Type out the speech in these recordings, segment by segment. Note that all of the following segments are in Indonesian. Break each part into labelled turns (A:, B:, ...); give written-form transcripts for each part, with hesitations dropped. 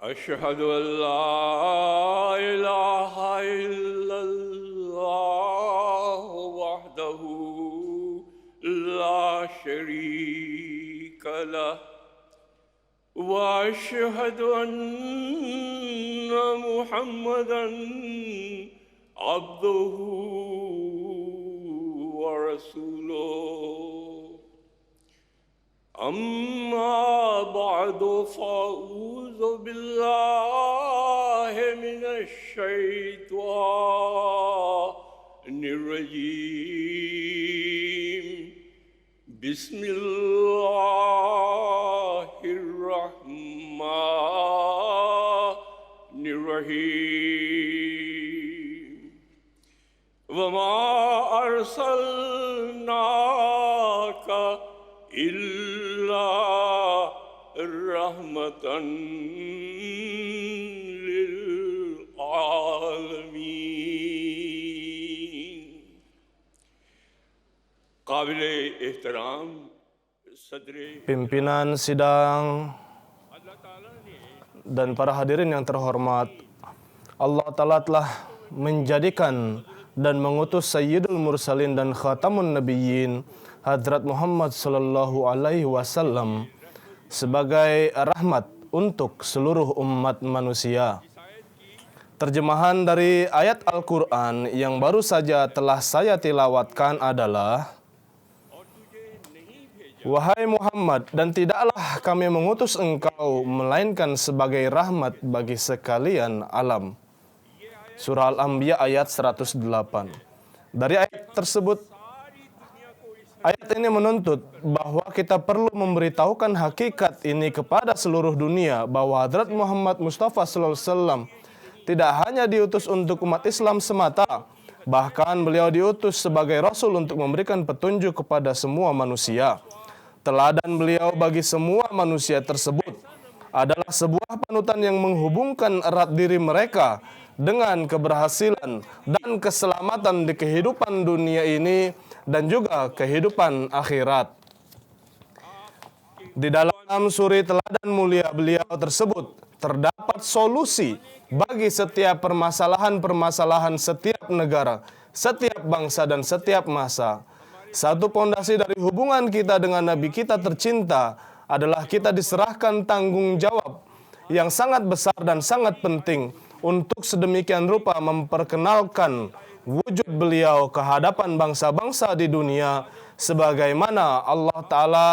A: أشهد أن لا إله إلا الله وحده لا شريك له وأشهد أن محمدا عبده ورسوله أما بعد فأعوذ بالله من الشيطان الرجيم بسم الله الرحمن الرحيم وما أرسلناك إلا رحمة للعالمين. قابل احترام
B: pimpinan sidang dan para hadirin yang terhormat, Allah Ta'ala telah menjadikan dan mengutus Sayyidul Mursalin dan Khatamun Nabiyyin Hadrat Muhammad sallallahu alaihi wasallam sebagai rahmat untuk seluruh umat manusia. Terjemahan dari ayat Al-Quran yang baru saja telah saya tilawatkan adalah: Wahai Muhammad, dan tidaklah kami mengutus engkau melainkan sebagai rahmat bagi sekalian alam. Surah Al-Anbiya ayat 108. Dari ayat tersebut, ayat ini menuntut bahwa kita perlu memberitahukan hakikat ini kepada seluruh dunia, bahwa Hadrat Muhammad Mustafa SAW tidak hanya diutus untuk umat Islam semata, bahkan beliau diutus sebagai Rasul untuk memberikan petunjuk kepada semua manusia. Teladan beliau bagi semua manusia tersebut adalah sebuah panutan yang menghubungkan erat diri mereka dengan keberhasilan dan keselamatan di kehidupan dunia ini dan juga kehidupan akhirat. Di dalam suri teladan mulia beliau tersebut terdapat solusi bagi setiap permasalahan-permasalahan setiap negara, setiap bangsa dan setiap masa. Satu pondasi dari hubungan kita dengan Nabi kita tercinta adalah kita diserahkan tanggung jawab yang sangat besar dan sangat penting untuk sedemikian rupa memperkenalkan wujud beliau ke hadapan bangsa-bangsa di dunia sebagaimana Allah Ta'ala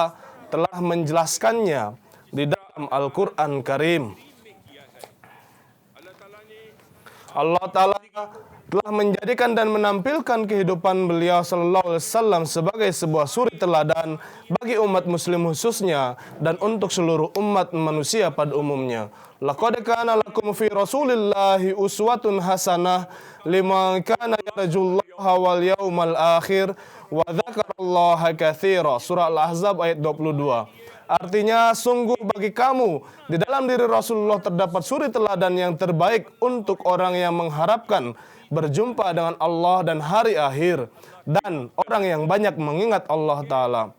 B: telah menjelaskannya di dalam Al-Quran Karim. Allah Ta'ala telah menjadikan dan menampilkan kehidupan beliau sallallahu alaihi wasallam sebagai sebuah suri teladan bagi umat muslim khususnya dan untuk seluruh umat manusia pada umumnya. Laqad kana lakum fi Rasulillahi uswatun hasanah liman kana yarjullaha wal yawmal akhir wa dzakarallaha katsira. Surah Al-Ahzab ayat 22. Artinya, sungguh bagi kamu di dalam diri Rasulullah terdapat suri teladan yang terbaik untuk orang yang mengharapkan berjumpa dengan Allah dan hari akhir, dan orang yang banyak mengingat Allah Ta'ala.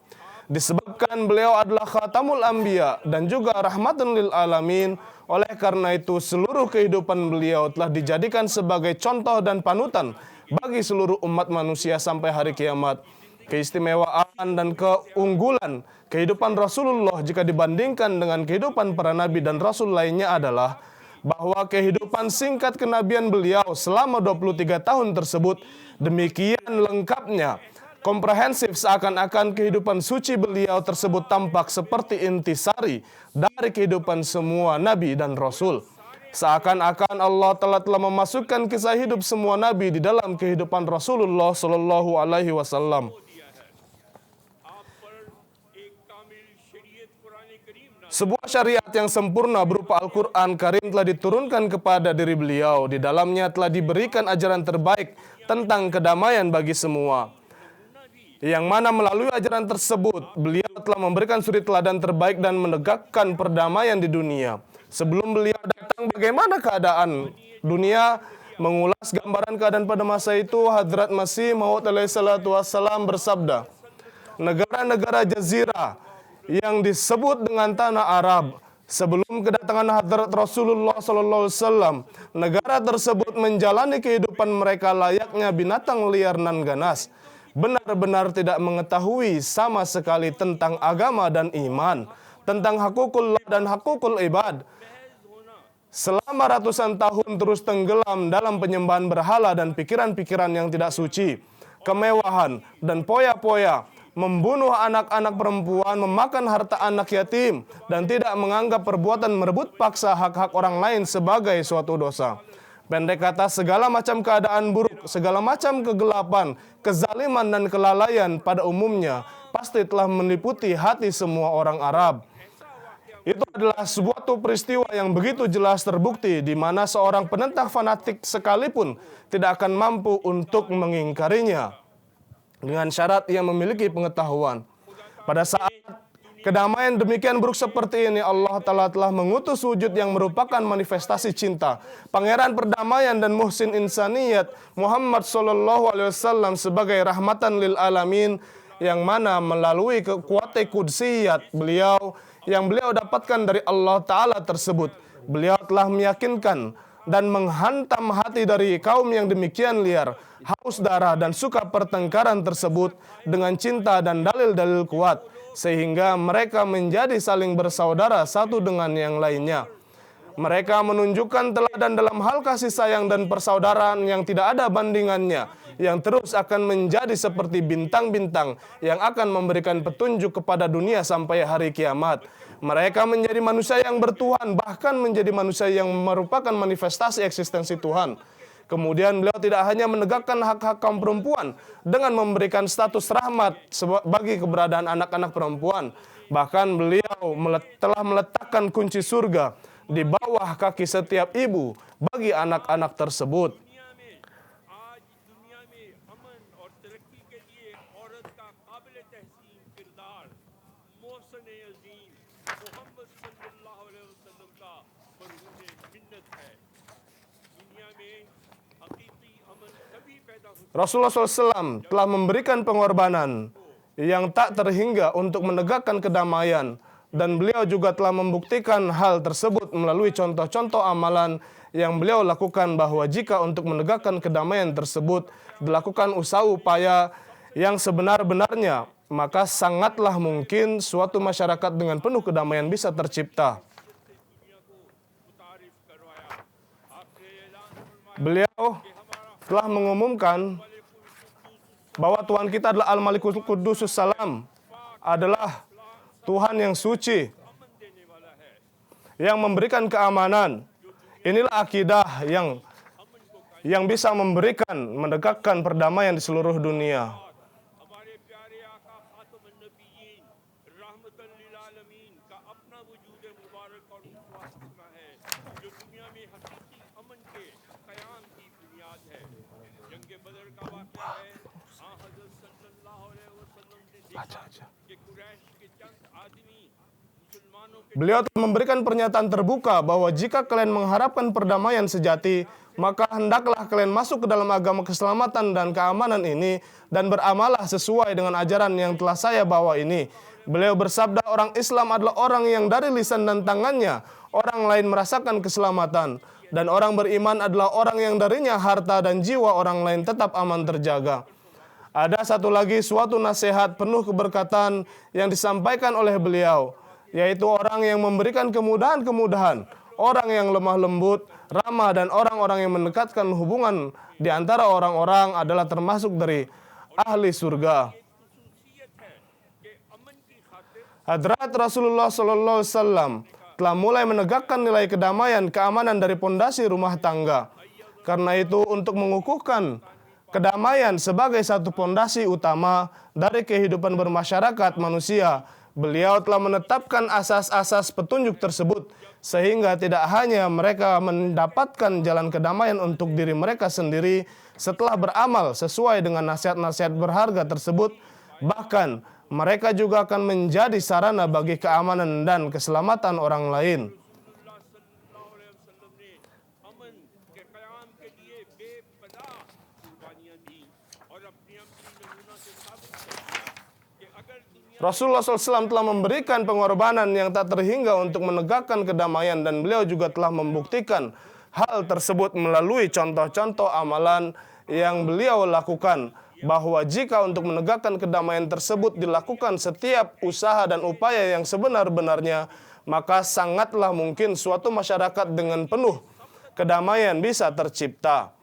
B: Disebabkan beliau adalah Khatamul Anbiya dan juga rahmatan lil alamin, oleh karena itu seluruh kehidupan beliau telah dijadikan sebagai contoh dan panutan bagi seluruh umat manusia sampai hari kiamat. Keistimewaan dan keunggulan kehidupan Rasulullah jika dibandingkan dengan kehidupan para nabi dan rasul lainnya adalah bahwa kehidupan singkat kenabian beliau selama 23 tahun tersebut demikian lengkapnya, komprehensif, seakan-akan kehidupan suci beliau tersebut tampak seperti intisari dari kehidupan semua nabi dan rasul. Seakan-akan Allah telah memasukkan kisah hidup semua nabi di dalam kehidupan Rasulullah sallallahu alaihi wasallam. Sebuah syariat yang sempurna berupa Al-Quran Karim telah diturunkan kepada diri beliau. Di dalamnya telah diberikan ajaran terbaik tentang kedamaian bagi semua. Yang mana melalui ajaran tersebut, beliau telah memberikan suri teladan terbaik dan menegakkan perdamaian di dunia. Sebelum beliau datang, bagaimana keadaan dunia? Mengulas gambaran keadaan pada masa itu, Hadrat Masih Maud alaihi salatu wassalam bersabda, negara-negara jazirah yang disebut dengan tanah Arab Sebelum kedatangan Hadrat Rasulullah SAW, negara tersebut menjalani kehidupan mereka layaknya binatang liar nan ganas. Benar-benar tidak mengetahui sama sekali tentang agama dan iman, tentang hakukullah dan hakukul ibad. Selama ratusan tahun terus tenggelam dalam penyembahan berhala dan pikiran-pikiran yang tidak suci, kemewahan dan poya-poya, membunuh anak-anak perempuan, memakan harta anak yatim, dan tidak menganggap perbuatan merebut paksa hak-hak orang lain sebagai suatu dosa. Pendek kata, segala macam keadaan buruk, segala macam kegelapan, kezaliman dan kelalaian pada umumnya pasti telah meliputi hati semua orang Arab. Itu adalah suatu peristiwa yang begitu jelas terbukti di mana seorang penentang fanatik sekalipun tidak akan mampu untuk mengingkarinya dengan syarat ia memiliki pengetahuan. Pada saat kedamaian demikian buruk seperti ini, Allah Ta'ala telah mengutus wujud yang merupakan manifestasi cinta, Pangeran Perdamaian dan Muhsin Insaniyat Muhammad SAW sebagai rahmatan lil alamin, yang mana melalui kekuatan kudsiyat beliau yang beliau dapatkan dari Allah Ta'ala tersebut, beliau telah meyakinkan dan menghantam hati dari kaum yang demikian liar, haus darah dan suka pertengkaran tersebut dengan cinta dan dalil-dalil kuat, sehingga mereka menjadi saling bersaudara satu dengan yang lainnya. Mereka menunjukkan teladan dalam hal kasih sayang dan persaudaraan yang tidak ada bandingannya, yang terus akan menjadi seperti bintang-bintang yang akan memberikan petunjuk kepada dunia sampai hari kiamat. Mereka menjadi manusia yang bertuhan, bahkan menjadi manusia yang merupakan manifestasi eksistensi Tuhan. Kemudian beliau tidak hanya menegakkan hak-hak kaum perempuan dengan memberikan status rahmat bagi keberadaan anak-anak perempuan. Bahkan beliau telah meletakkan kunci surga di bawah kaki setiap ibu bagi anak-anak tersebut. Rasulullah SAW telah memberikan pengorbanan yang tak terhingga untuk menegakkan kedamaian, dan beliau juga telah membuktikan hal tersebut melalui contoh-contoh amalan yang beliau lakukan, bahwa jika untuk menegakkan kedamaian tersebut dilakukan usaha upaya yang sebenar-benarnya, maka sangatlah mungkin suatu masyarakat dengan penuh kedamaian bisa tercipta. Beliau telah mengumumkan bahwa Tuhan kita adalah Al-Malikul Qudusus Salam, adalah Tuhan yang suci, yang memberikan keamanan. Inilah akidah yang bisa menegakkan perdamaian di seluruh dunia. Beliau telah memberikan pernyataan terbuka bahwa jika kalian mengharapkan perdamaian sejati, maka hendaklah kalian masuk ke dalam agama keselamatan dan keamanan ini dan beramalah sesuai dengan ajaran yang telah saya bawa ini. Beliau bersabda, orang Islam adalah orang yang dari lisan dan tangannya orang lain merasakan keselamatan, dan orang beriman adalah orang yang darinya harta dan jiwa orang lain tetap aman terjaga. Ada satu lagi suatu nasihat penuh keberkatan yang disampaikan oleh beliau, yaitu orang yang memberikan kemudahan-kemudahan, orang yang lemah lembut, ramah, dan orang-orang yang mendekatkan hubungan di antara orang-orang adalah termasuk dari ahli surga. Hadrat Rasulullah SAW telah mulai menegakkan nilai kedamaian, keamanan dari pondasi rumah tangga. Karena itu, untuk mengukuhkan kedamaian sebagai satu pondasi utama dari kehidupan bermasyarakat manusia, beliau telah menetapkan asas-asas petunjuk tersebut, sehingga tidak hanya mereka mendapatkan jalan kedamaian untuk diri mereka sendiri setelah beramal sesuai dengan nasihat-nasihat berharga tersebut, bahkan mereka juga akan menjadi sarana bagi keamanan dan keselamatan orang lain. Rasulullah SAW telah memberikan pengorbanan yang tak terhingga untuk menegakkan kedamaian, dan beliau juga telah membuktikan hal tersebut melalui contoh-contoh amalan yang beliau lakukan, bahwa jika untuk menegakkan kedamaian tersebut dilakukan setiap usaha dan upaya yang sebenar-benarnya, maka sangatlah mungkin suatu masyarakat dengan penuh kedamaian bisa tercipta.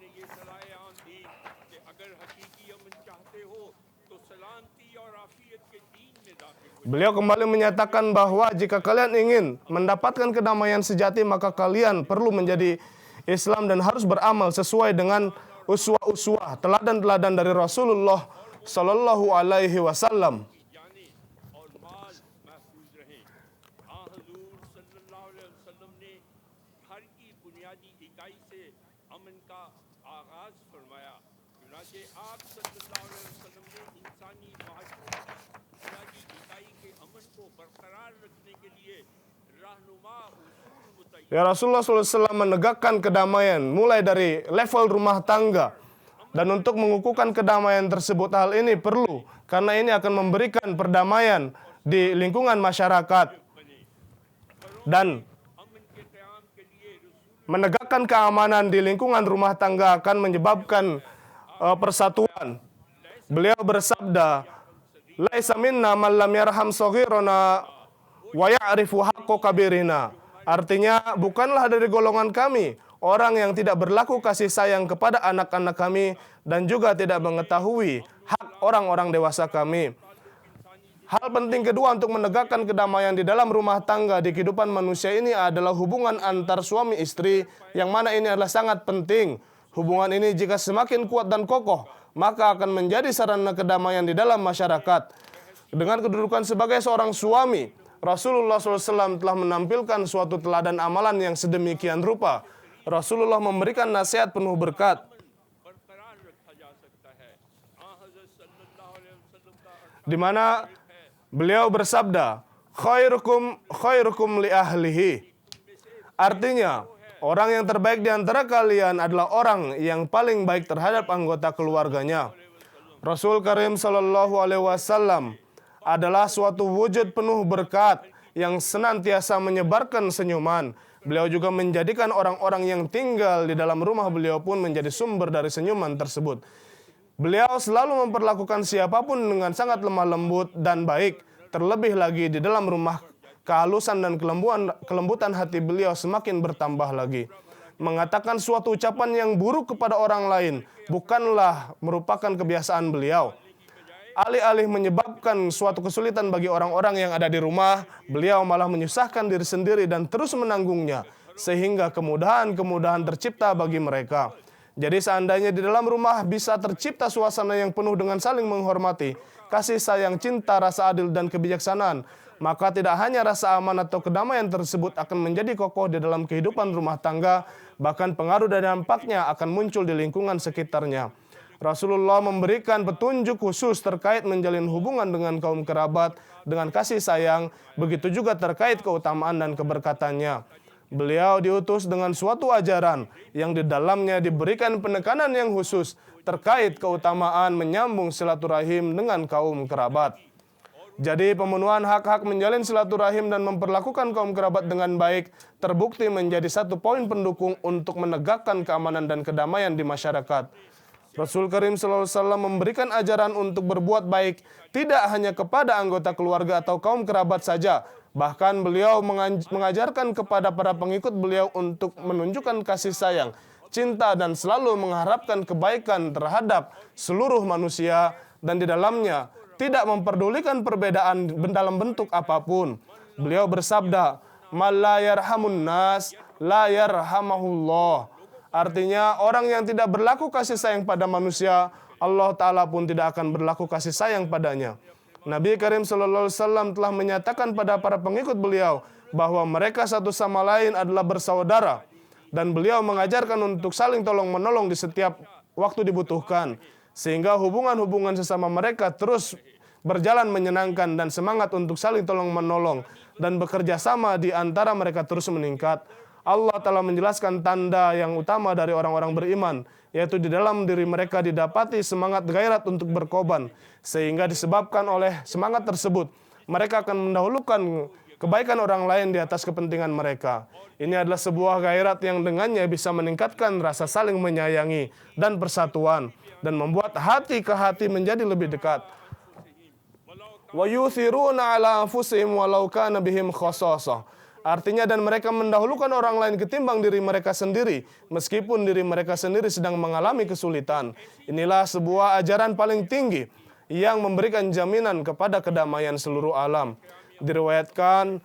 B: Beliau kembali menyatakan bahwa jika kalian ingin mendapatkan kedamaian sejati, maka kalian perlu menjadi Islam dan harus beramal sesuai dengan uswah-uswah, teladan-teladan dari Rasulullah Sallallahu Alaihi Wasallam. Ya, Rasulullah SAW menegakkan kedamaian mulai dari level rumah tangga. Dan untuk mengukuhkan kedamaian tersebut, hal ini perlu, karena ini akan memberikan perdamaian di lingkungan masyarakat. Dan menegakkan keamanan di lingkungan rumah tangga akan menyebabkan persatuan. Beliau bersabda, "Laisa minna man lam yarham shaghirana wa ya'rifu haqqo kabirina." Artinya, bukanlah dari golongan kami orang yang tidak berlaku kasih sayang kepada anak-anak kami dan juga tidak mengetahui hak orang-orang dewasa kami. Hal penting kedua untuk menegakkan kedamaian di dalam rumah tangga di kehidupan manusia ini adalah hubungan antar suami istri, yang mana ini adalah sangat penting. Hubungan ini jika semakin kuat dan kokoh, maka akan menjadi sarana kedamaian di dalam masyarakat. Dengan kedudukan sebagai seorang suami, Rasulullah SAW telah menampilkan suatu teladan amalan yang sedemikian rupa. Rasulullah memberikan nasihat penuh berkat, di mana beliau bersabda, khairukum li ahlihi. Artinya, orang yang terbaik di antara kalian adalah orang yang paling baik terhadap anggota keluarganya. Rasul Karim Sallallahu Alaihi Wasallam adalah suatu wujud penuh berkat yang senantiasa menyebarkan senyuman. Beliau juga menjadikan orang-orang yang tinggal di dalam rumah beliau pun menjadi sumber dari senyuman tersebut. Beliau selalu memperlakukan siapapun dengan sangat lemah lembut dan baik. Terlebih lagi di dalam rumah, kehalusan dan kelembutan hati beliau semakin bertambah lagi. Mengatakan suatu ucapan yang buruk kepada orang lain bukanlah merupakan kebiasaan beliau. Alih-alih menyebabkan suatu kesulitan bagi orang-orang yang ada di rumah, beliau malah menyusahkan diri sendiri dan terus menanggungnya, sehingga kemudahan-kemudahan tercipta bagi mereka. Jadi seandainya di dalam rumah bisa tercipta suasana yang penuh dengan saling menghormati, kasih sayang, cinta, rasa adil, dan kebijaksanaan, maka tidak hanya rasa aman atau kedamaian tersebut akan menjadi kokoh di dalam kehidupan rumah tangga, bahkan pengaruh dan dampaknya akan muncul di lingkungan sekitarnya. Rasulullah memberikan petunjuk khusus terkait menjalin hubungan dengan kaum kerabat dengan kasih sayang, begitu juga terkait keutamaan dan keberkatannya. Beliau diutus dengan suatu ajaran yang di dalamnya diberikan penekanan yang khusus terkait keutamaan menyambung silaturahim dengan kaum kerabat. Jadi pemenuhan hak-hak menjalin silaturahim dan memperlakukan kaum kerabat dengan baik terbukti menjadi satu poin pendukung untuk menegakkan keamanan dan kedamaian di masyarakat. Rasul Karim SAW memberikan ajaran untuk berbuat baik tidak hanya kepada anggota keluarga atau kaum kerabat saja. Bahkan beliau mengajarkan kepada para pengikut beliau untuk menunjukkan kasih sayang, cinta, dan selalu mengharapkan kebaikan terhadap seluruh manusia, dan di dalamnya tidak memperdulikan perbedaan dalam bentuk apapun. Beliau bersabda, "Man la yarhamun nas, la yarhamahullah." Artinya, orang yang tidak berlaku kasih sayang pada manusia, Allah Ta'ala pun tidak akan berlaku kasih sayang padanya. Nabi Karim SAW telah menyatakan pada para pengikut beliau bahwa mereka satu sama lain adalah bersaudara. Dan beliau mengajarkan untuk saling tolong-menolong di setiap waktu dibutuhkan. Sehingga hubungan-hubungan sesama mereka terus berjalan menyenangkan dan semangat untuk saling tolong-menolong dan bekerja sama di antara mereka terus meningkat. Allah telah menjelaskan tanda yang utama dari orang-orang beriman, yaitu di dalam diri mereka didapati semangat gairat untuk berkorban, sehingga disebabkan oleh semangat tersebut, mereka akan mendahulukan kebaikan orang lain di atas kepentingan mereka. Ini adalah sebuah gairat yang dengannya bisa meningkatkan rasa saling menyayangi dan persatuan, dan membuat hati ke hati menjadi lebih dekat. Wa yuthiruna ala anfusihim walau kana bihim khassasah. Artinya, dan mereka mendahulukan orang lain ketimbang diri mereka sendiri, meskipun diri mereka sendiri sedang mengalami kesulitan. Inilah sebuah ajaran paling tinggi yang memberikan jaminan kepada kedamaian seluruh alam. Diriwayatkan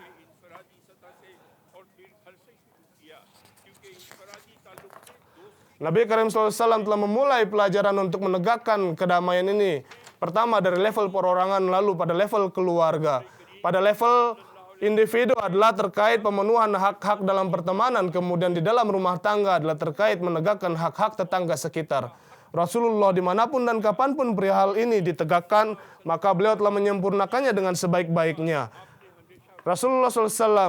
B: Nabi Karim SAW telah memulai pelajaran untuk menegakkan kedamaian ini. Pertama dari level perorangan, lalu pada level keluarga. Pada level individu adalah terkait pemenuhan hak-hak dalam pertemanan, kemudian di dalam rumah tangga adalah terkait menegakkan hak-hak tetangga sekitar. Rasulullah dimanapun dan kapanpun perihal ini ditegakkan, maka beliau telah menyempurnakannya dengan sebaik-baiknya. Rasulullah SAW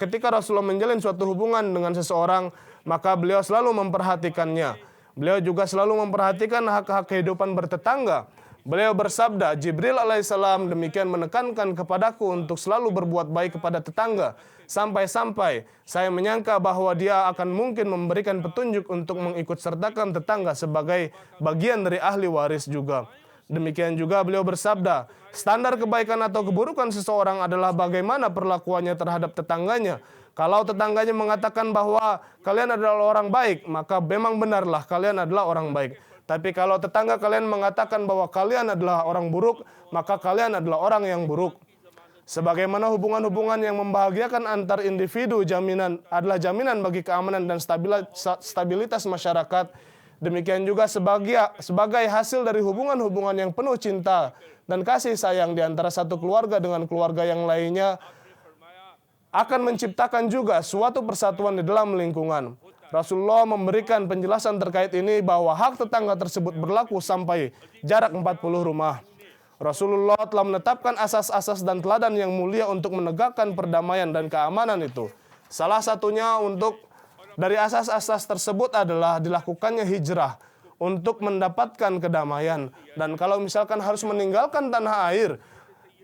B: ketika Rasulullah menjalin suatu hubungan dengan seseorang, maka beliau selalu memperhatikannya. Beliau juga selalu memperhatikan hak-hak kehidupan bertetangga. Beliau bersabda, Jibril alaihissalam demikian menekankan kepadaku untuk selalu berbuat baik kepada tetangga, sampai-sampai saya menyangka bahwa dia akan mungkin memberikan petunjuk untuk mengikut sertakan tetangga sebagai bagian dari ahli waris juga. Demikian juga beliau bersabda, standar kebaikan atau keburukan seseorang adalah bagaimana perlakuannya terhadap tetangganya. Kalau tetangganya mengatakan bahwa kalian adalah orang baik, maka memang benarlah kalian adalah orang baik. Tapi kalau tetangga kalian mengatakan bahwa kalian adalah orang buruk, maka kalian adalah orang yang buruk. Sebagaimana hubungan-hubungan yang membahagiakan antar individu adalah jaminan bagi keamanan dan stabilitas masyarakat, demikian juga sebagai hasil dari hubungan-hubungan yang penuh cinta dan kasih sayang di antara satu keluarga dengan keluarga yang lainnya, akan menciptakan juga suatu persatuan di dalam lingkungan. Rasulullah memberikan penjelasan terkait ini bahwa hak tetangga tersebut berlaku sampai jarak 40 rumah. Rasulullah telah menetapkan asas-asas dan teladan yang mulia untuk menegakkan perdamaian dan keamanan itu. Salah satunya dari asas-asas tersebut adalah dilakukannya hijrah untuk mendapatkan kedamaian. Dan kalau misalkan harus meninggalkan tanah air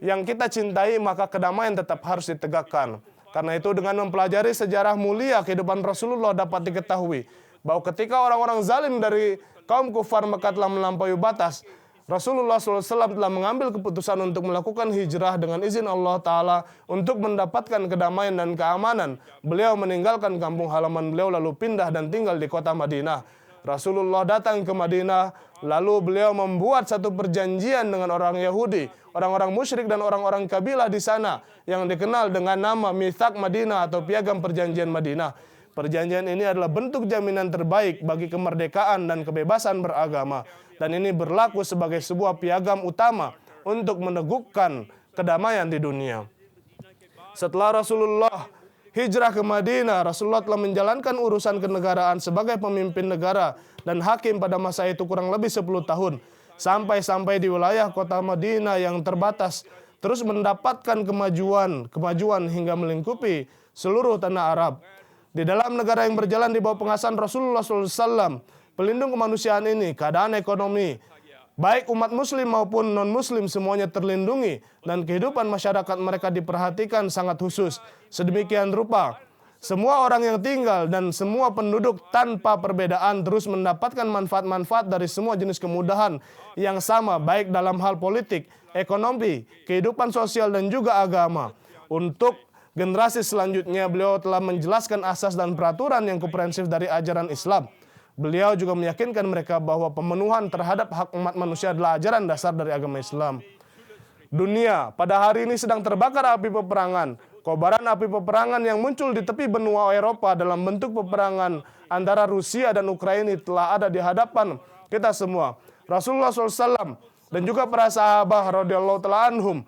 B: yang kita cintai, maka kedamaian tetap harus ditegakkan. Karena itu dengan mempelajari sejarah mulia kehidupan Rasulullah dapat diketahui bahwa ketika orang-orang zalim dari kaum kufar Mekah telah melampaui batas, Rasulullah SAW telah mengambil keputusan untuk melakukan hijrah dengan izin Allah Ta'ala untuk mendapatkan kedamaian dan keamanan. Beliau meninggalkan kampung halaman beliau lalu pindah dan tinggal di kota Madinah. Rasulullah datang ke Madinah, lalu beliau membuat satu perjanjian dengan orang Yahudi, orang-orang musyrik dan orang-orang kabilah di sana yang dikenal dengan nama Mitsaq Madinah atau Piagam Perjanjian Madinah. Perjanjian ini adalah bentuk jaminan terbaik bagi kemerdekaan dan kebebasan beragama, dan ini berlaku sebagai sebuah piagam utama untuk meneguhkan kedamaian di dunia. Setelah Rasulullah hijrah ke Madinah, Rasulullah telah menjalankan urusan kenegaraan sebagai pemimpin negara dan hakim pada masa itu kurang lebih 10 tahun. Sampai di wilayah kota Madinah yang terbatas terus mendapatkan kemajuan hingga melingkupi seluruh tanah Arab. Di dalam negara yang berjalan di bawah pengawasan Rasulullah SAW, pelindung kemanusiaan ini, keadaan ekonomi, baik umat muslim maupun non-muslim semuanya terlindungi dan kehidupan masyarakat mereka diperhatikan sangat khusus. Sedemikian rupa, semua orang yang tinggal dan semua penduduk tanpa perbedaan terus mendapatkan manfaat-manfaat dari semua jenis kemudahan yang sama, baik dalam hal politik, ekonomi, kehidupan sosial dan juga agama. Untuk generasi selanjutnya, beliau telah menjelaskan asas dan peraturan yang komprehensif dari ajaran Islam. Beliau juga meyakinkan mereka bahwa pemenuhan terhadap hak umat manusia adalah ajaran dasar dari agama Islam. Dunia pada hari ini sedang terbakar api peperangan. Kobaran api peperangan yang muncul di tepi benua Eropa dalam bentuk peperangan antara Rusia dan Ukraina telah ada di hadapan kita semua. Rasulullah SAW dan juga para sahabat radhiyallahu ta'ala anhum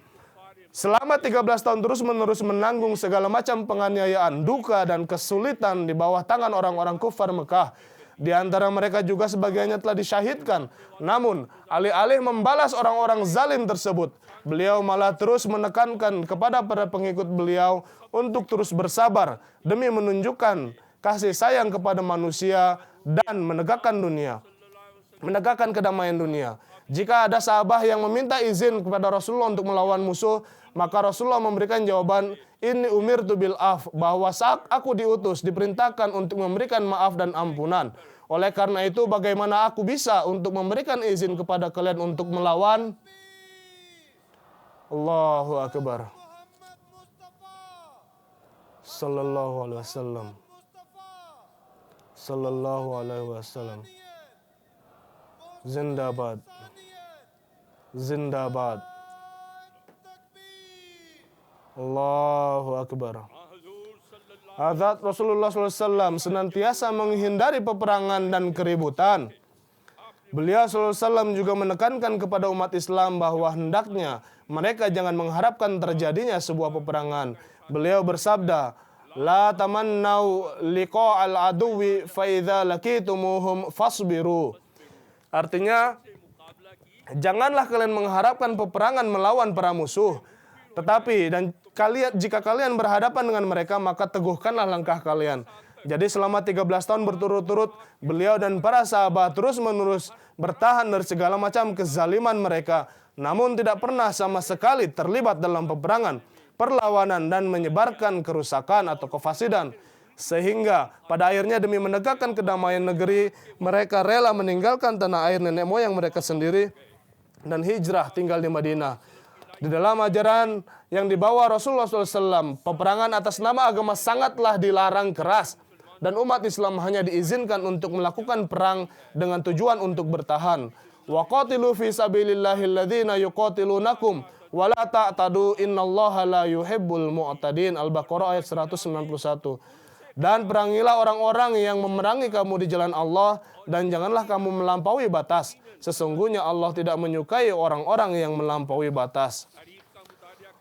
B: selama 13 tahun terus-menerus menanggung segala macam penganiayaan, duka dan kesulitan di bawah tangan orang-orang kufar Mekah. Di antara mereka juga sebagiannya telah disyahidkan. Namun, alih-alih membalas orang-orang zalim tersebut, beliau malah terus menekankan kepada para pengikut beliau untuk terus bersabar demi menunjukkan kasih sayang kepada manusia dan menegakkan kedamaian dunia. Jika ada sahabat yang meminta izin kepada Rasulullah untuk melawan musuh, maka Rasulullah memberikan jawaban, "Inni umirtu bil af," bahwa saat aku diutus, diperintahkan untuk memberikan maaf dan ampunan. Oleh karena itu, bagaimana aku bisa untuk memberikan izin kepada kalian untuk melawan? Allahu Akbar. Sallallahu alaihi wasallam. Sallallahu alaihi wasallam. Zindabad. Zindabad. Allahu Akbar. Hazrat Rasulullah SAW senantiasa menghindari peperangan dan keributan. Beliau SAW juga menekankan kepada umat Islam bahwa hendaknya mereka jangan mengharapkan terjadinya sebuah peperangan. Beliau bersabda, "La tamannau liqa'al aduwi fa idza laqitumuhum fasbiru." Artinya, janganlah kalian mengharapkan peperangan melawan para musuh. Tetapi jika kalian berhadapan dengan mereka, maka teguhkanlah langkah kalian. Jadi selama 13 tahun berturut-turut, beliau dan para sahabat terus-menerus bertahan dari segala macam kezaliman mereka, namun tidak pernah sama sekali terlibat dalam peperangan, perlawanan, dan menyebarkan kerusakan atau kefasidan. Sehingga pada akhirnya demi menegakkan kedamaian negeri, mereka rela meninggalkan tanah air nenek moyang mereka sendiri dan hijrah tinggal di Madinah. Di dalam ajaran yang dibawa Rasulullah SAW, peperangan atas nama agama sangatlah dilarang keras. Dan umat Islam hanya diizinkan untuk melakukan perang dengan tujuan untuk bertahan. Wa qatilu fi sabilillahi alladhina yuqatilunakum wa la ta'tadu innallaha la yuhibbul mu'tadin. Al-Baqarah ayat 191. Dan perangilah orang-orang yang memerangi kamu di jalan Allah, dan janganlah kamu melampaui batas. Sesungguhnya Allah tidak menyukai orang-orang yang melampaui batas.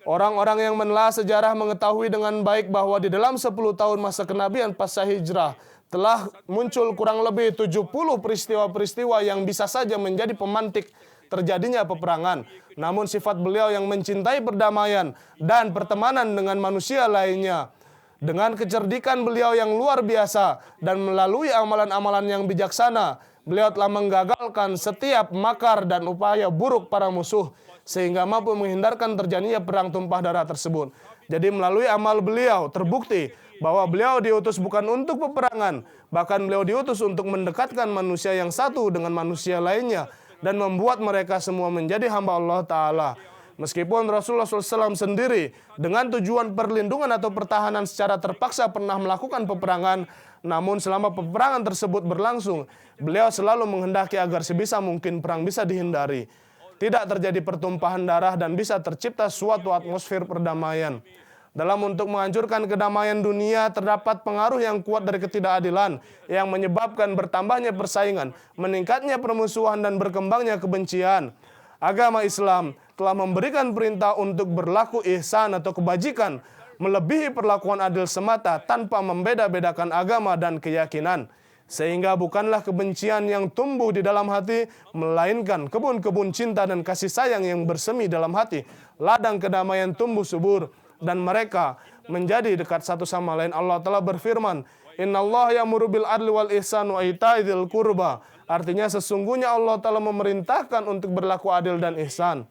B: Orang-orang yang menelaah sejarah mengetahui dengan baik bahwa di dalam 10 tahun masa kenabian pasca hijrah telah muncul kurang lebih 70 peristiwa-peristiwa yang bisa saja menjadi pemantik terjadinya peperangan. Namun sifat beliau yang mencintai perdamaian dan pertemanan dengan manusia lainnya, dengan kecerdikan beliau yang luar biasa dan melalui amalan-amalan yang bijaksana, beliau telah menggagalkan setiap makar dan upaya buruk para musuh, sehingga mampu menghindarkan terjadinya perang tumpah darah tersebut. Jadi melalui amal beliau terbukti bahwa beliau diutus bukan untuk peperangan, bahkan beliau diutus untuk mendekatkan manusia yang satu dengan manusia lainnya dan membuat mereka semua menjadi hamba Allah Ta'ala. Meskipun Rasulullah SAW sendiri dengan tujuan perlindungan atau pertahanan secara terpaksa pernah melakukan peperangan, namun selama peperangan tersebut berlangsung, beliau selalu menghendaki agar sebisa mungkin perang bisa dihindari, tidak terjadi pertumpahan darah, dan bisa tercipta suatu atmosfer perdamaian. Dalam untuk menghancurkan kedamaian dunia, terdapat pengaruh yang kuat dari ketidakadilan yang menyebabkan bertambahnya persaingan, meningkatnya permusuhan, dan berkembangnya kebencian. Agama Islam telah memberikan perintah untuk berlaku ihsan atau kebajikan, melebihi perlakuan adil semata tanpa membeda-bedakan agama dan keyakinan. Sehingga bukanlah kebencian yang tumbuh di dalam hati, melainkan kebun-kebun cinta dan kasih sayang yang bersemi dalam hati. Ladang kedamaian tumbuh subur dan mereka menjadi dekat satu sama lain. Allah telah berfirman, "Innallaha ya'muru bil adli wal ihsan wa ita'i dzil qurba." Artinya sesungguhnya Allah telah memerintahkan untuk berlaku adil dan ihsan.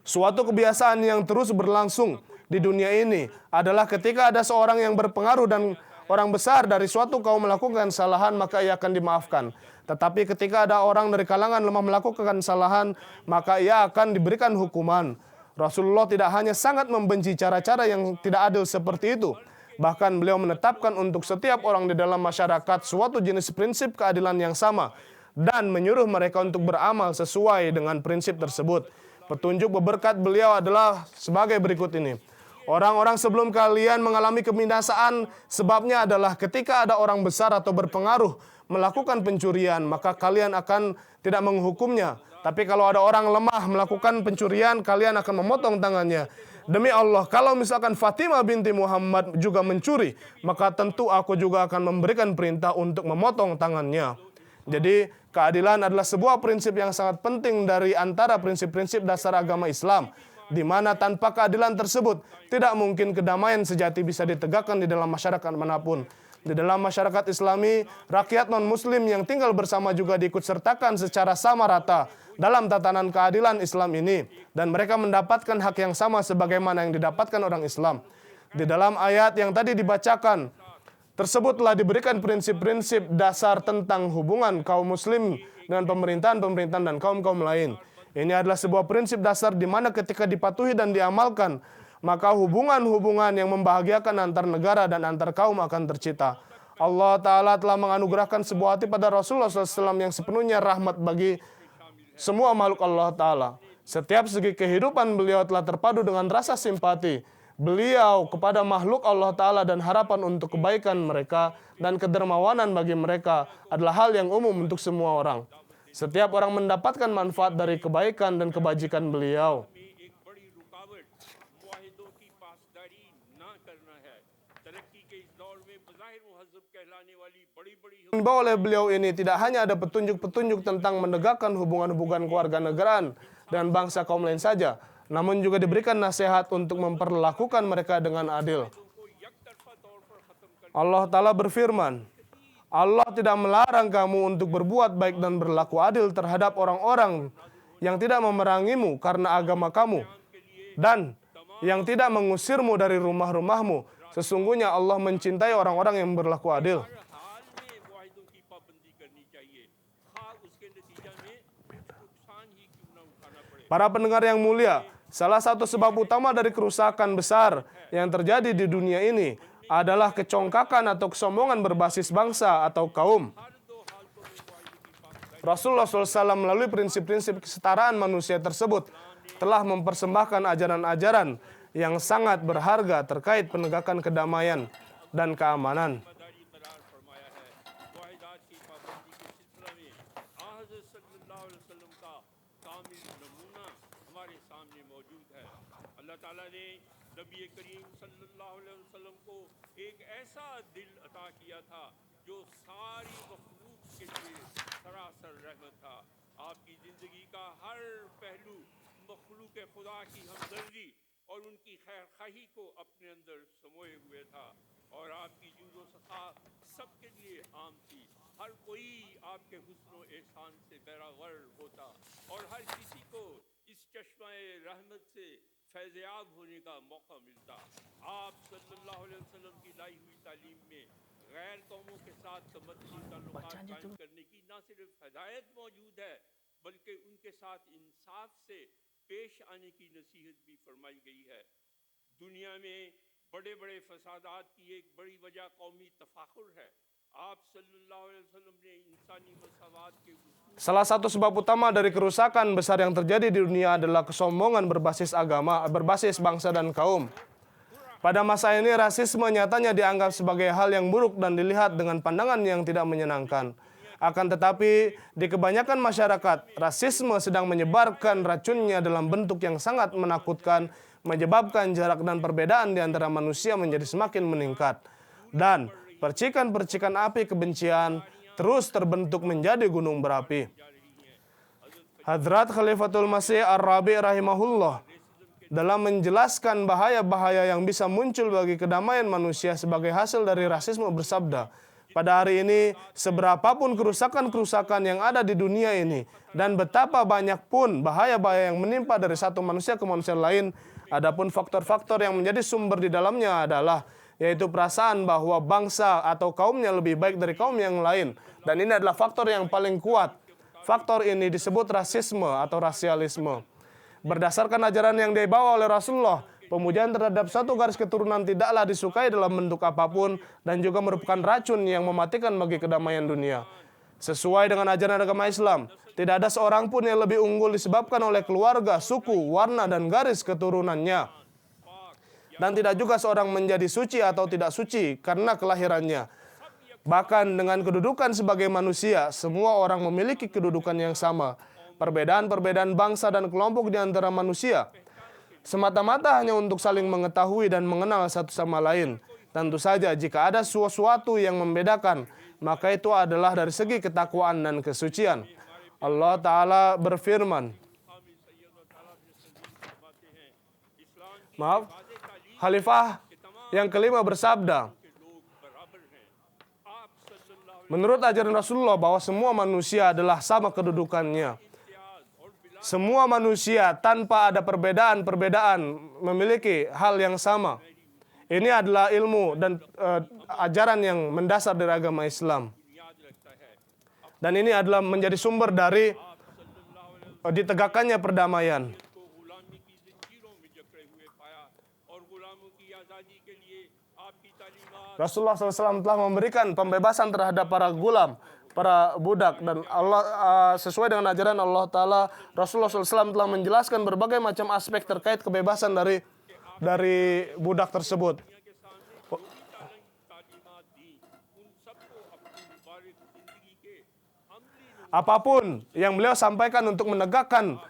B: Suatu kebiasaan yang terus berlangsung di dunia ini adalah ketika ada seorang yang berpengaruh dan orang besar dari suatu kaum melakukan kesalahan, maka ia akan dimaafkan. Tetapi ketika ada orang dari kalangan lemah melakukan kesalahan, maka ia akan diberikan hukuman. Rasulullah tidak hanya sangat membenci cara-cara yang tidak adil seperti itu, bahkan beliau menetapkan untuk setiap orang di dalam masyarakat suatu jenis prinsip keadilan yang sama dan menyuruh mereka untuk beramal sesuai dengan prinsip tersebut. Petunjuk berkat beliau adalah sebagai berikut ini. Orang-orang sebelum kalian mengalami kebinasaan, sebabnya adalah ketika ada orang besar atau berpengaruh melakukan pencurian, maka kalian akan tidak menghukumnya. Tapi kalau ada orang lemah melakukan pencurian, kalian akan memotong tangannya. Demi Allah, kalau misalkan Fatimah binti Muhammad juga mencuri, maka tentu aku juga akan memberikan perintah untuk memotong tangannya. Jadi keadilan adalah sebuah prinsip yang sangat penting dari antara prinsip-prinsip dasar agama Islam, di mana tanpa keadilan tersebut tidak mungkin kedamaian sejati bisa ditegakkan di dalam masyarakat manapun. Di dalam masyarakat Islami, rakyat non-Muslim yang tinggal bersama juga diikutsertakan secara sama rata dalam tatanan keadilan Islam ini, dan mereka mendapatkan hak yang sama sebagaimana yang didapatkan orang Islam. Di dalam ayat yang tadi dibacakan tersebut telah diberikan prinsip-prinsip dasar tentang hubungan kaum muslim dengan pemerintahan-pemerintahan dan kaum-kaum lain. Ini adalah sebuah prinsip dasar di mana ketika dipatuhi dan diamalkan, maka hubungan-hubungan yang membahagiakan antar negara dan antar kaum akan tercipta. Allah Ta'ala telah menganugerahkan sebuah hati pada Rasulullah SAW yang sepenuhnya rahmat bagi semua makhluk Allah Ta'ala. Setiap segi kehidupan beliau telah terpadu dengan rasa simpati beliau kepada makhluk Allah Ta'ala dan harapan untuk kebaikan mereka dan kedermawanan bagi mereka adalah hal yang umum untuk semua orang. Setiap orang mendapatkan manfaat dari kebaikan dan kebajikan beliau. Dibawa oleh beliau ini tidak hanya ada petunjuk-petunjuk tentang menegakkan hubungan-hubungan kewarganegaraan dan bangsa kaum lain saja, namun juga diberikan nasihat untuk memperlakukan mereka dengan adil. Allah Ta'ala berfirman, Allah tidak melarang kamu untuk berbuat baik dan berlaku adil terhadap orang-orang yang tidak memerangimu karena agama kamu dan yang tidak mengusirmu dari rumah-rumahmu. Sesungguhnya Allah mencintai orang-orang yang berlaku adil. Para pendengar yang mulia, salah satu sebab utama dari kerusakan besar yang terjadi di dunia ini adalah kecongkakan atau kesombongan berbasis bangsa atau kaum. Rasulullah SAW melalui prinsip-prinsip kesetaraan manusia tersebut telah mempersembahkan ajaran-ajaran yang sangat berharga terkait penegakan kedamaian dan keamanan.
A: नबी करीम सल्लल्लाहु अलैहि वसल्लम को एक ऐसा दिल अता किया था जो सारी मखलूक के लिए सरासर रहमत था। आपकी जिंदगी का हर पहलू मखलूक खुदा की हमदर्दी और उनकी खैरखाही को अपने अंदर समोए हुए था और आपकी जूदो सखा सबके लिए आम थी। हर कोई आपके हुस्न व एहसान से बैरागर होता और हर किसी को इस चश्मे रहमत से फैज़याब होने का मौका मिलता। आप सल्लल्लाहु अलैहि वसल्लम की लाई हुई तालीम में गैर कौमों के साथ तमद्दुनी ताल्लुकात कायम करने की न सिर्फ हिदायत मौजूद है बल्कि उनके साथ इंसाफ से पेश आने की नसीहत भी फरमाई गई है। दुनिया में बड़े बड़े फसादात की एक बड़ी वजह कौमी तफाखुर है। आप सल्लल्लाहु अलैहि वसल्लम ने इंसानी मसावात के
B: Salah satu sebab utama dari kerusakan besar yang terjadi di dunia adalah kesombongan berbasis agama, berbasis bangsa dan kaum. Pada masa ini rasisme nyatanya dianggap sebagai hal yang buruk dan dilihat dengan pandangan yang tidak menyenangkan. Akan tetapi di kebanyakan masyarakat, rasisme sedang menyebarkan racunnya dalam bentuk yang sangat menakutkan, menyebabkan jarak dan perbedaan di antara manusia menjadi semakin meningkat. Dan percikan-percikan api kebencian terus terbentuk menjadi gunung berapi. Hadrat Khalifatul Masih Ar-Rabi rahimahullah dalam menjelaskan bahaya-bahaya yang bisa muncul bagi kedamaian manusia sebagai hasil dari rasisme bersabda, pada hari ini seberapapun kerusakan-kerusakan yang ada di dunia ini dan betapa banyak pun bahaya-bahaya yang menimpa dari satu manusia ke manusia lain, adapun faktor-faktor yang menjadi sumber di dalamnya adalah yaitu perasaan bahwa bangsa atau kaumnya lebih baik dari kaum yang lain. Dan ini adalah faktor yang paling kuat. Faktor ini disebut rasisme atau rasialisme. Berdasarkan ajaran yang dibawa oleh Rasulullah, pemujaan terhadap satu garis keturunan tidaklah disukai dalam bentuk apapun dan juga merupakan racun yang mematikan bagi kedamaian dunia. Sesuai dengan ajaran agama Islam, tidak ada seorang pun yang lebih unggul disebabkan oleh keluarga, suku, warna, dan garis keturunannya. Dan tidak juga seorang menjadi suci atau tidak suci karena kelahirannya. Bahkan dengan kedudukan sebagai manusia, semua orang memiliki kedudukan yang sama. Perbedaan-perbedaan bangsa dan kelompok di antara manusia semata-mata hanya untuk saling mengetahui dan mengenal satu sama lain. Tentu saja jika ada sesuatu yang membedakan, maka itu adalah dari segi ketakwaan dan kesucian. Allah Ta'ala berfirman, maaf, Khalifah yang kelima bersabda, menurut ajaran Rasulullah bahwa semua manusia adalah sama kedudukannya. Semua manusia tanpa ada perbedaan-perbedaan memiliki hal yang sama. Ini adalah ilmu dan ajaran yang mendasar dari agama Islam. Dan ini adalah menjadi sumber dari ditegakkannya perdamaian. Rasulullah SAW telah memberikan pembebasan terhadap para gulam, para budak, dan Allah sesuai dengan ajaran Allah Ta'ala, Rasulullah SAW telah menjelaskan berbagai macam aspek terkait kebebasan dari budak tersebut. Apapun yang beliau sampaikan untuk menegakkan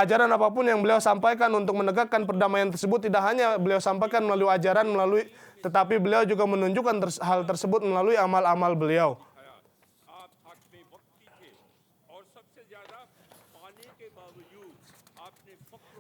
B: ajaran apapun yang beliau sampaikan untuk menegakkan perdamaian tersebut, tidak hanya beliau sampaikan melalui ajaran, tetapi beliau juga menunjukkan hal tersebut melalui amal-amal beliau.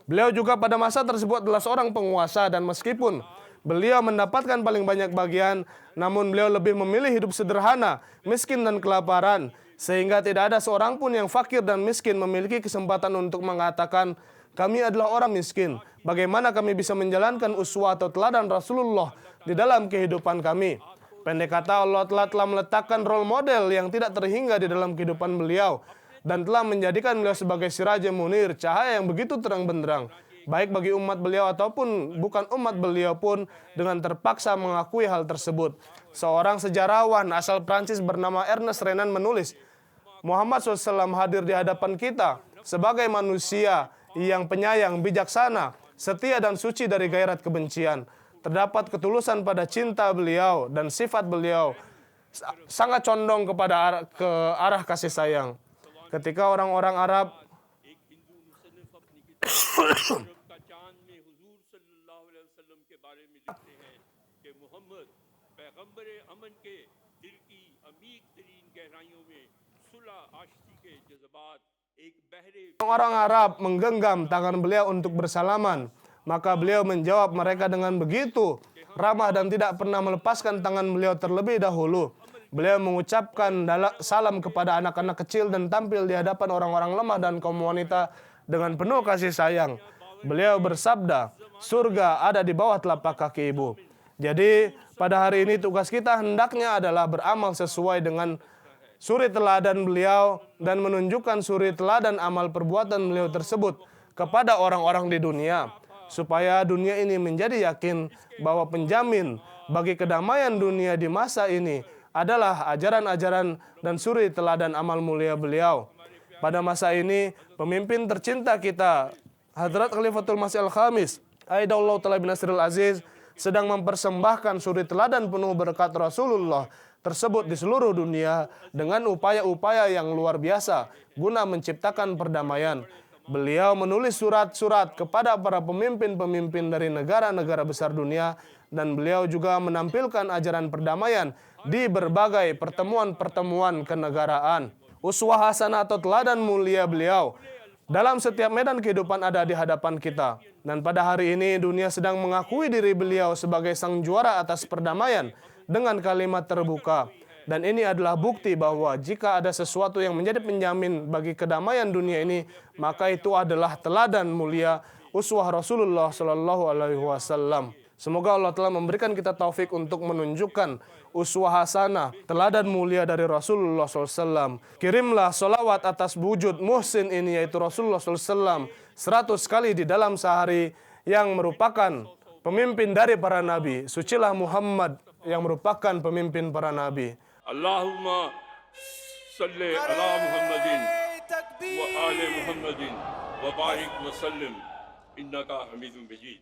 B: Beliau juga pada masa tersebut adalah seorang penguasa, dan meskipun beliau mendapatkan paling banyak bagian, namun beliau lebih memilih hidup sederhana, miskin dan kelaparan, sehingga tidak ada seorang pun yang fakir dan miskin memiliki kesempatan untuk mengatakan, kami adalah orang miskin. Bagaimana kami bisa menjalankan uswah atau teladan Rasulullah di dalam kehidupan kami? Pendek kata, Allah telah meletakkan role model yang tidak terhingga di dalam kehidupan beliau, dan telah menjadikan beliau sebagai sirajul munir, cahaya yang begitu terang benderang, baik bagi umat beliau ataupun bukan umat beliau pun dengan terpaksa mengakui hal tersebut. Seorang sejarawan asal Prancis bernama Ernest Renan menulis, Muhammad SAW hadir di hadapan kita sebagai manusia yang penyayang, bijaksana, setia dan suci dari gairat kebencian. Terdapat ketulusan pada cinta beliau, dan sifat beliau sangat condong kepada arah kasih sayang. Ketika orang-orang Arab menggenggam tangan beliau untuk bersalaman, maka beliau menjawab mereka dengan begitu ramah dan tidak pernah melepaskan tangan beliau terlebih dahulu. Beliau mengucapkan salam kepada anak-anak kecil dan tampil di hadapan orang-orang lemah dan kaum wanita dengan penuh kasih sayang. Beliau bersabda, surga ada di bawah telapak kaki ibu. Jadi pada hari ini tugas kita hendaknya adalah beramal sesuai dengan suri teladan beliau dan menunjukkan suri teladan amal perbuatan beliau tersebut kepada orang-orang di dunia, supaya dunia ini menjadi yakin bahwa penjamin bagi kedamaian dunia di masa ini adalah ajaran-ajaran dan suri teladan amal mulia beliau. Pada masa ini, pemimpin tercinta kita, Hadrat Khalifatul Masih Al-Khamis, Aidallahu Ta'ala bin Nasrul Aziz, sedang mempersembahkan suri teladan penuh berkat Rasulullah tersebut di seluruh dunia dengan upaya-upaya yang luar biasa guna menciptakan perdamaian. Beliau menulis surat-surat kepada para pemimpin-pemimpin dari negara-negara besar dunia, dan beliau juga menampilkan ajaran perdamaian di berbagai pertemuan-pertemuan kenegaraan. Uswah hasanah atau teladan mulia beliau dalam setiap medan kehidupan ada di hadapan kita. Dan pada hari ini dunia sedang mengakui diri beliau sebagai sang juara atas perdamaian dengan kalimat terbuka. Dan ini adalah bukti bahwa jika ada sesuatu yang menjadi penjamin bagi kedamaian dunia ini, maka itu adalah teladan mulia uswah Rasulullah Sallallahu Alaihi Wasallam. Semoga Allah telah memberikan kita taufik untuk menunjukkan uswah hasanah, teladan mulia dari Rasulullah SAW. Kirimlah solawat atas wujud muhsin ini, yaitu Rasulullah SAW, 100 kali di dalam sehari, yang merupakan pemimpin dari para nabi. Sucilah Muhammad yang merupakan pemimpin para nabi.
A: Allahumma salli ala Muhammadin wa ali Muhammadin wa barik wa sallim innaka hamidun majid.